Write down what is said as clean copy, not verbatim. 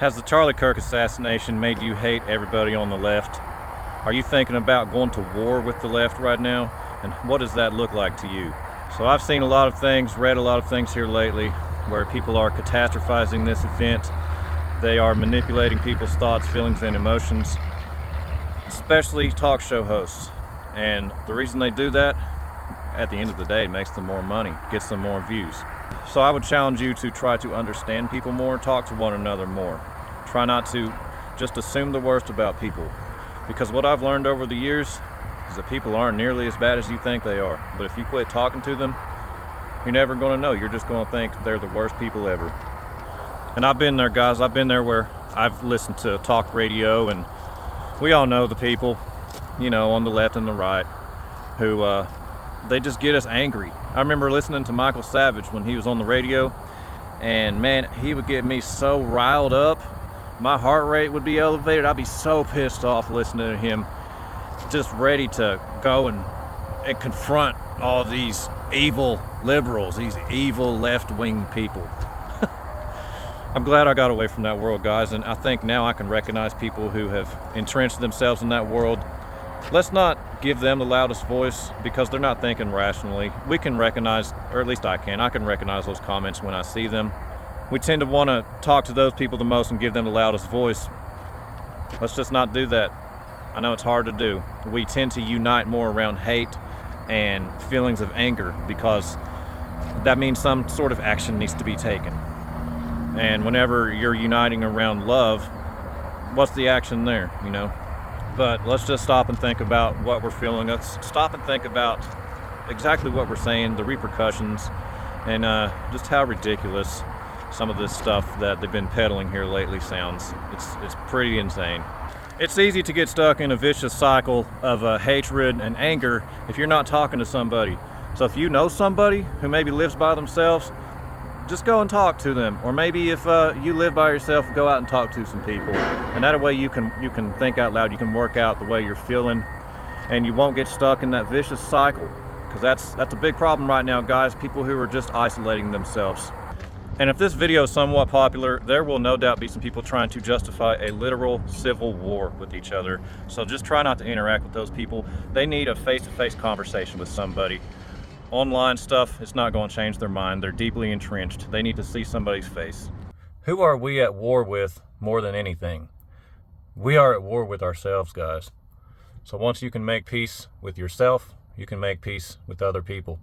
Has the Charlie Kirk assassination made you hate everybody on the left? Are you thinking about going to war with the left right now? And what does that look like to you? So I've seen a lot of things, read a lot of things here lately where people are catastrophizing this event. They are manipulating people's thoughts, feelings, and emotions, especially talk show hosts. And the reason they do that, at the end of the day, it makes them more money, gets them more views. So I would challenge you to try to understand people more, talk to one another more. Try not to just assume the worst about people. Because what I've learned over the years is that people aren't nearly as bad as you think they are. But if you quit talking to them, you're never going to know. You're just going to think they're the worst people ever. And I've been there, guys. I've been there where I've listened to talk radio, and we all know the people, you know, on the left and the right, who they just get us angry. I remember listening to Michael Savage when he was on the radio, and man, he would get me so riled up. My heart rate would be elevated. I'd be so pissed off listening to him, just ready to go and confront all these evil liberals, these evil left-wing people. I'm glad I got away from that world, guys, and I think now I can recognize people who have entrenched themselves in that world. Let's not give them the loudest voice because they're not thinking rationally. We can recognize, or at least I can recognize those comments when I see them. We tend to want to talk to those people the most and give them the loudest voice. Let's just not do that. I know it's hard to do. We tend to unite more around hate and feelings of anger because that means some sort of action needs to be taken. And whenever you're uniting around love, what's the action there, you know? But let's just stop and think about what we're feeling. Let's stop and think about exactly what we're saying, the repercussions, and just how ridiculous some of this stuff that they've been peddling here lately sounds. It's pretty insane. It's easy to get stuck in a vicious cycle of hatred and anger if you're not talking to somebody. So if you know somebody who maybe lives by themselves, just go and talk to them. Or maybe if you live by yourself, go out and talk to some people. And that way you can think out loud, you can work out the way you're feeling, and you won't get stuck in that vicious cycle. Because that's a big problem right now, guys, people who are just isolating themselves. And if this video is somewhat popular, there will no doubt be some people trying to justify a literal civil war with each other. So just try not to interact with those people. They need a face-to-face conversation with somebody. Online stuff, it's not going to change their mind. They're deeply entrenched. They need to see somebody's face. Who are we at war with more than anything? We are at war with ourselves, guys. So once you can make peace with yourself, you can make peace with other people.